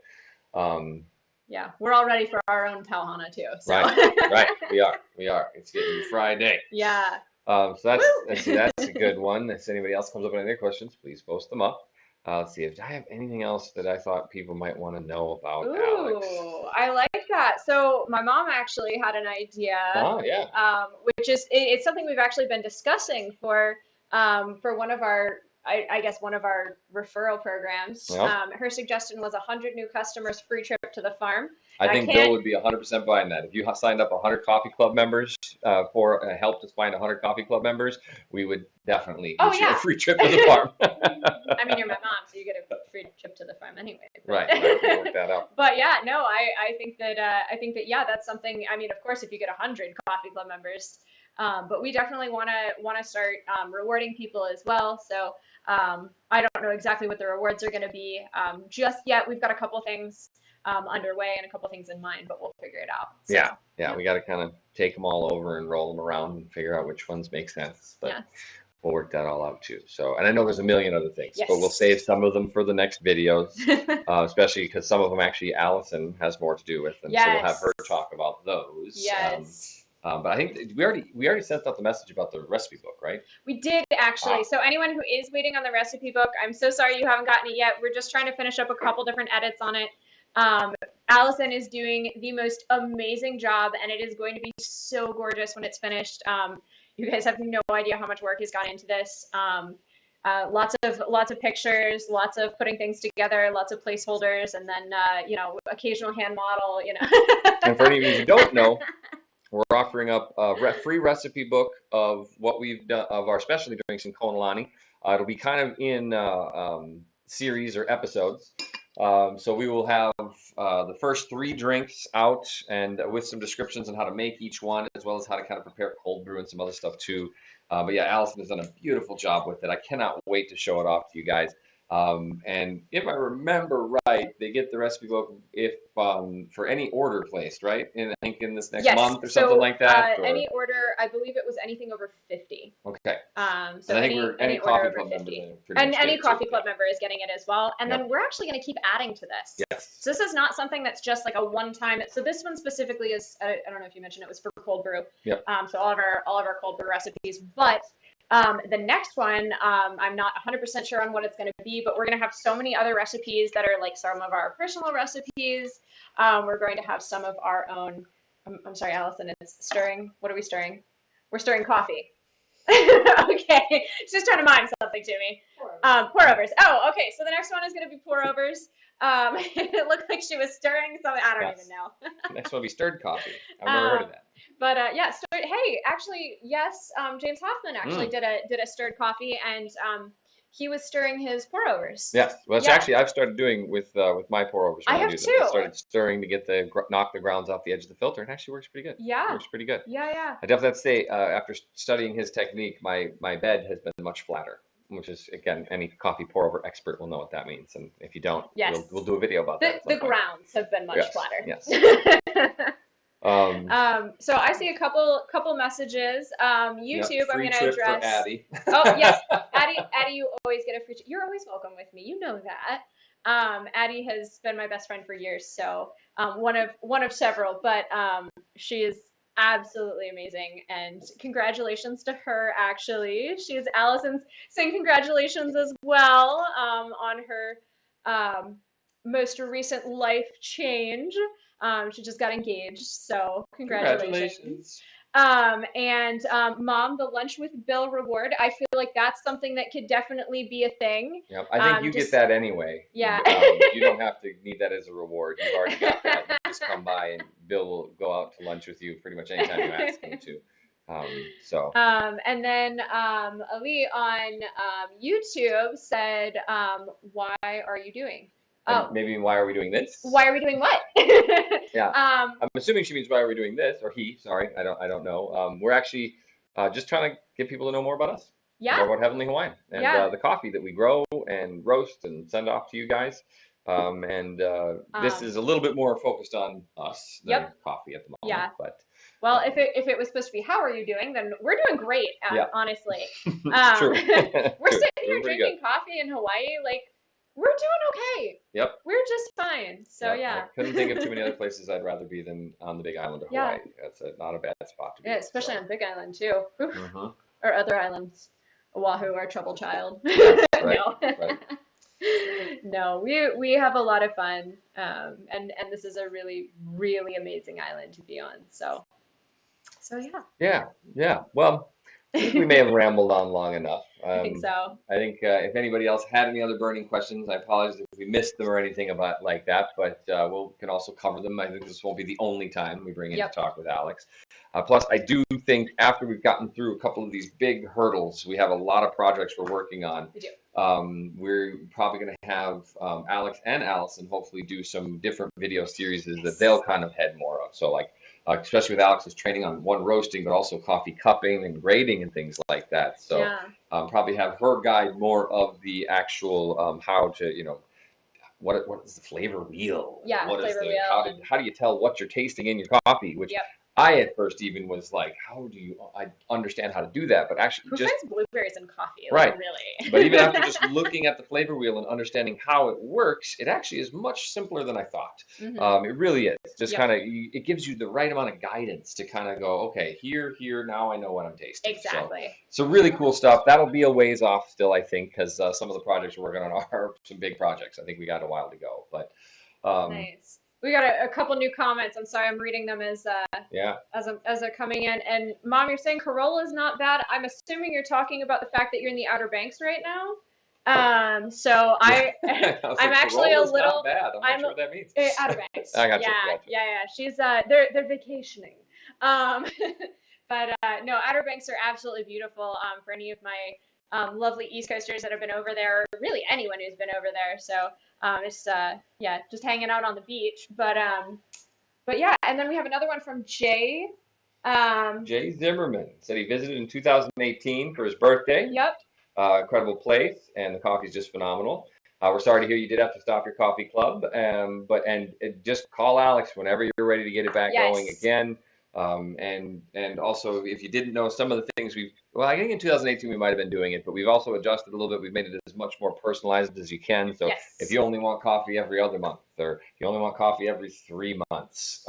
But yeah, we're all ready for our own Hana too. So. Right. We are. It's getting Friday. Yeah. So that's a good one. If anybody else comes up with any other questions, please post them up. Let's see if I have anything else that I thought people might want to know about. Alex. I like that. So my mom actually had an idea. Oh yeah. Which is it's something we've actually been discussing for one of our. I guess one of our referral programs. Yep. Her suggestion was 100 new customers, free trip to the farm. I think Bill would be 100% buying that. If you signed up 100 coffee club members for help us find 100 coffee club members, we would definitely get you a free trip to the farm. I mean, you're my mom, so you get a free trip to the farm anyway. But. Right. We'll work that out. But yeah, no, I think that that's something. I mean, of course, if you get 100 coffee club members. But we definitely want to start rewarding people as well. So I don't know exactly what the rewards are going to be just yet. We've got a couple things underway and a couple things in mind, but we'll figure it out. So, yeah. We got to kind of take them all over and roll them around and figure out which ones make sense. But we'll work that all out too. So, and I know there's a million other things, but we'll save some of them for the next videos, especially because some of them actually Allison has more to do with, and so we'll have her talk about those. Yes. But I think we already sent out the message about the recipe book, right? We did actually. Wow. So anyone who is waiting on the recipe book, I'm so sorry you haven't gotten it yet. We're just trying to finish up a couple different edits on it. Allison is doing the most amazing job, and it is going to be so gorgeous when it's finished. You guys have no idea how much work has gone into this. Lots of pictures, lots of putting things together, lots of placeholders, and then occasional hand model. And for any of you who don't know. We're offering up a free recipe book of what we've done of our specialty drinks in Kona. It'll be kind of in series or episodes. So we will have the first 3 drinks out and with some descriptions on how to make each one, as well as how to kind of prepare cold brew and some other stuff too. But yeah, Allison has done a beautiful job with it. I cannot wait to show it off to you guys. And if I remember right, they get the recipe book if for any order placed, right? I think in this next Yes. month or something like that. Or... Any order, I believe it was anything over 50. Okay. So and I think any order coffee over club 50. member pretty And much any get it coffee too. club member is getting it as well. And Yep. then we're actually going to keep adding to this. Yes. So this is not something that's just like a one-time. So this one specifically is, I don't know if you mentioned it was for cold brew. Yep. So all of our cold brew recipes, but the next one, I'm not 100% sure on what it's going to be, but we're going to have so many other recipes that are like some of our personal recipes. We're going to have some of our own. I'm sorry, Allison, it's stirring. What are we stirring? We're stirring coffee. Okay, she's just trying to mime something to me. Pour overs. Oh, okay. So the next one is going to be pour overs. It looked like she was stirring something. I don't even know. Next one will be stirred coffee. I've never heard of that. But yeah, stirred. Hey, actually, yes. James Hoffman actually did a stirred coffee, and he was stirring his pour overs. Yes, well, it's actually I've started doing with my pour overs. I have too. I started stirring to get knock the grounds off the edge of the filter, and it actually works pretty good. Yeah, it works pretty good. Yeah. I definitely have to say, after studying his technique, my bed has been much flatter, which is, again, any coffee pour over expert will know what that means, and if you don't, we'll do a video about that. The grounds have been much flatter. Yes. So I see a couple messages. YouTube, I'm going to address. For Addie. Oh yes, Addie, you always get a free. You're always welcome with me. You know that. Addie has been my best friend for years, so one of several. But she is absolutely amazing, and congratulations to her. Actually, she's Allison's saying congratulations as well on her most recent life change. She just got engaged, so congratulations. And Mom, the Lunch with Bill reward, I feel like that's something that could definitely be a thing. Yep, I think you get that anyway. Yeah. You don't have to need that as a reward. You've already got that. You just come by and Bill will go out to lunch with you pretty much anytime you ask him to. And then Ali on YouTube said, why are you doing? Maybe why are we doing this? Why are we doing what? Yeah. I'm assuming she means why are we doing this, or he. Sorry, I don't know. We're actually just trying to get people to know more about us. Yeah. More about Heavenly Hawaiian and the coffee that we grow and roast and send off to you guys. This is a little bit more focused on us than coffee at the moment. Yeah. But well, if it was supposed to be how are you doing, then we're doing great. Honestly. True. We're sitting here drinking coffee in Hawaii, like. We're doing okay. Yep. We're just fine. So I couldn't think of too many other places I'd rather be than on the Big Island of Hawaii. That's not a bad spot to be. Yeah, especially on Big Island too. Mm-hmm. Or other islands. Oahu, our trouble child. Yes, right, right. No, we have a lot of fun. And this is a really, really amazing island to be on. So yeah. Yeah. Well, I think we may have rambled on long enough. I think so. I think if anybody else had any other burning questions, I apologize if we missed them or anything about like that, but we can also cover them. I think this won't be the only time we bring in to talk with Alex. Plus, I do think after we've gotten through a couple of these big hurdles, we have a lot of projects we're working on. We do. We're probably going to have Alex and Allison hopefully do some different video series that they'll kind of head more of. So like, especially with Alex's training on roasting, but also coffee cupping and grading and things like that. So probably have her guide more of the actual how to, what is the flavor wheel? Yeah, what flavor is wheel. How do you tell what you're tasting in your coffee? Which I at first even was like, I understand how to do that, but actually who finds blueberries in coffee? Right. Like, really? But even after just looking at the flavor wheel and understanding how it works, it actually is much simpler than I thought. Mm-hmm. It really is. Just kind of, it gives you the right amount of guidance to kind of go, okay, here, now I know what I'm tasting. Exactly. So really cool stuff. That'll be a ways off still, I think, because some of the projects we're working on are some big projects. I think we got a while to go, but nice. We got a couple new comments. I'm sorry, I'm reading them as they're coming in. And Mom, you're saying Corolla is not bad. I'm assuming you're talking about the fact that you're in the Outer Banks right now. So I'm actually a little. Not bad. I'm not sure what that means. Outer Banks. I got you. Yeah. She's they're vacationing. But no, Outer Banks are absolutely beautiful. For any of my lovely East Coasters that have been over there, or really anyone who's been over there. So it's yeah, just hanging out on the beach. But yeah, and then we have another one from Jay. Jay Zimmerman said he visited in 2018 for his birthday. Yep. Incredible place, and the coffee is just phenomenal. We're sorry to hear you did have to stop your coffee club, but just call Alex whenever you're ready to get it back going Yes. again. And also, if you didn't know, some of the things well, I think in 2018 we might have been doing it, but we've also adjusted a little bit. We've made it as much more personalized as you can. So Yes. if you only want coffee every other month, or you only want coffee every 3 months,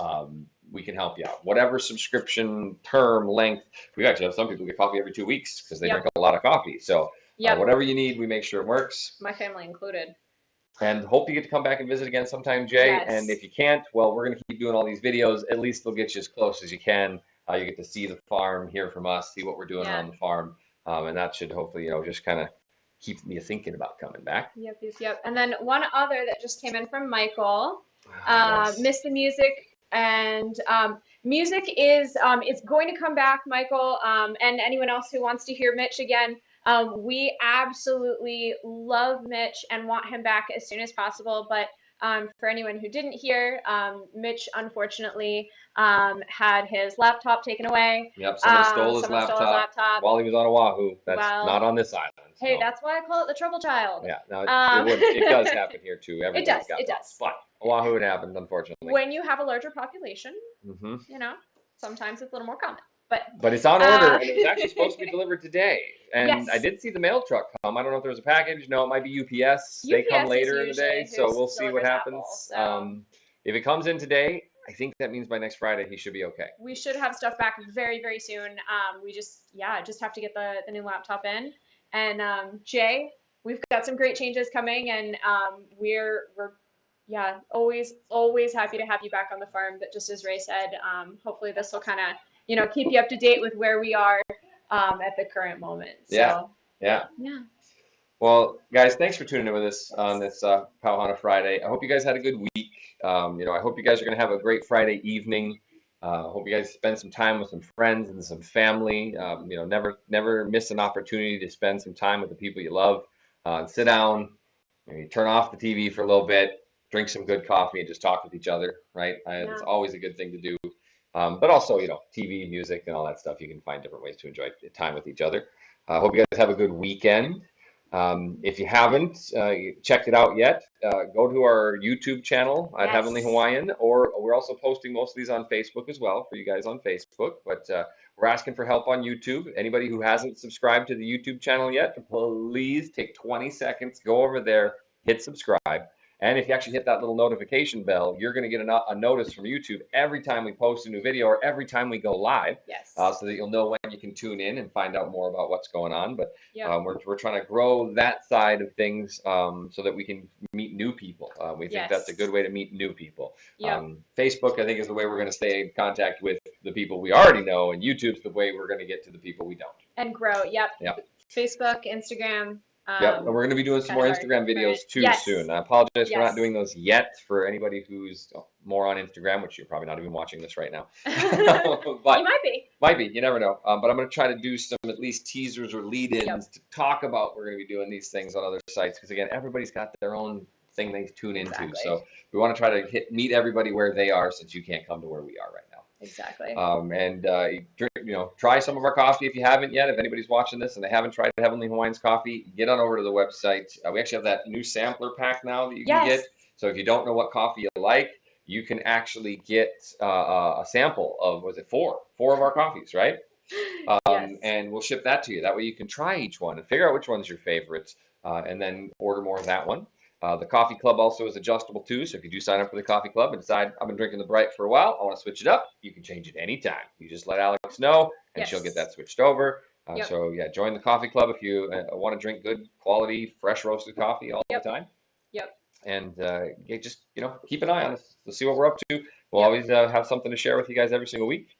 we can help you out. Whatever subscription term length, we actually have some people get coffee every 2 weeks because they Yep. drink a lot of coffee. So Yep. whatever you need, we make sure it works. My family included. And hope you get to come back and visit again sometime, Jay. Yes. And if you can't, well, we're going to keep doing all these videos. At least they'll get you as close as you can. You get to see the farm, hear from us, see what we're doing Yeah. on the farm. And that should hopefully, just kind of keep you thinking about coming back. Yep. And then one other that just came in from Michael. Yes. Miss the music, and music is going to come back, Michael, and anyone else who wants to hear Mitch again. We absolutely love Mitch and want him back as soon as possible. But for anyone who didn't hear, Mitch unfortunately had his laptop taken away. Yep, someone stole his Someone stole his laptop laptop. while he was on Oahu. That's Well, not on this island. Hey, so. that's why I call it the trouble child. Yeah, no, it does happen here too. It does. But Oahu, it happened, unfortunately. When you have a larger population, Mm-hmm. sometimes it's a little more common. But it's on order, and it was actually supposed to be delivered today. And Yes. I did see the mail truck come. I don't know if there was a package. No, it might be UPS. They UPS come is later in the day, usually so who we'll see what delivers happens. Apple, so. If it comes in today, I think that means by next Friday he should be okay. We should have stuff back very, very soon. We just have to get the new laptop in. And Jay, we've got some great changes coming, and we're always happy to have you back on the farm. But just as Ray said, hopefully this will kind of keep you up to date with where we are at the current moment. So, Yeah. Yeah. Well, guys, thanks for tuning in with us on this Hana Friday. I hope you guys had a good week. I hope you guys are going to have a great Friday evening. Hope you guys spend some time with some friends and some family. Never miss an opportunity to spend some time with the people you love. Sit down, turn off the TV for a little bit, drink some good coffee, and just talk with each other. Right? It's always a good thing to do. But also, TV, music, and all that stuff. You can find different ways to enjoy time with each other. Hope you guys have a good weekend. If you haven't checked it out yet, go to our YouTube channel at Yes. Heavenly Hawaiian, or we're also posting most of these on Facebook as well for you guys on Facebook. But we're asking for help on YouTube. Anybody who hasn't subscribed to the YouTube channel yet, please take 20 seconds, go over there, hit subscribe. And if you actually hit that little notification bell, you're going to get a notice from YouTube every time we post a new video or every time we go live. Yes. So that you'll know when you can tune in and find out more about what's going on. But Yeah. we're trying to grow that side of things so that we can meet new people. We think Yes. that's a good way to meet new people. Yeah. Facebook, I think, is the way we're going to stay in contact with the people we already know, and YouTube's the way we're going to get to the people we don't. And grow. Yep. Facebook, Instagram. Yep, and we're going to be doing some more Instagram videos too soon. I apologize for not doing those yet for anybody who's more on Instagram, which you're probably not even watching this right now. But you might be. Might be, you never know. But I'm going to try to do some at least teasers or lead-ins to talk about we're going to be doing these things on other sites because, again, everybody's got their own thing they tune into. Exactly. So we want to try to meet everybody where they are since you can't come to where we are right now. Exactly. Try some of our coffee if you haven't yet. If anybody's watching this and they haven't tried Heavenly Hawaiian's coffee, get on over to the website. We actually have that new sampler pack now that you can get. So if you don't know what coffee you like, you can actually get a sample of, four of our coffees, right? And we'll ship that to you. That way you can try each one and figure out which one's your favorite and then order more of that one. The coffee club also is adjustable too, so if you do sign up for the coffee club and decide, I've been drinking the Bright for a while, I want to switch it up, you can change it anytime. You just let Alex know, and she'll get that switched over. So join the coffee club if you want to drink good quality, fresh roasted coffee all the time. And just keep an eye on us. We'll see what we're up to. We'll always have something to share with you guys every single week.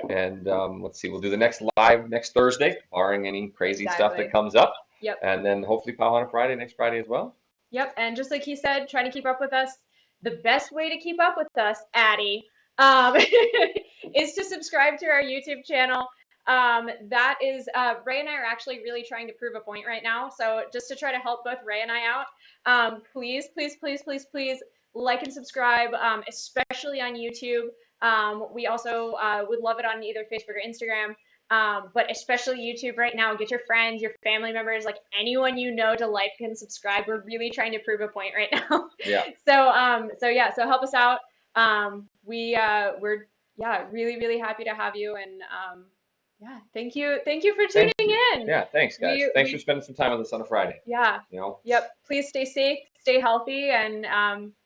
And let's see, we'll do the next live next Thursday, barring any crazy stuff that comes up. And then hopefully Hana Friday next Friday as well. And just like he said, trying to keep up with us. The best way to keep up with us, Addie, is to subscribe to our YouTube channel. That is, Ray and I are actually really trying to prove a point right now. So just to try to help both Ray and I out, please, please, please, please, please like and subscribe, especially on YouTube. We also would love it on either Facebook or Instagram. But especially YouTube right now, get your friends, your family members, like anyone you know to like and subscribe. We're really trying to prove a point right now. Yeah. So yeah, so help us out. We're yeah, really, really happy to have you. And yeah, thank you for tuning in. Yeah, thanks guys. Thanks for spending some time with us on a Friday. Yeah. You know. Yep. Please stay safe, stay healthy, and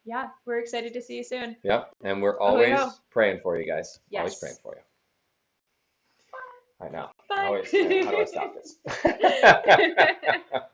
yeah, we're excited to see you soon. Yep. And we're always praying for you guys. Yes. Always praying for you. All right now. Bye. How do I stop this?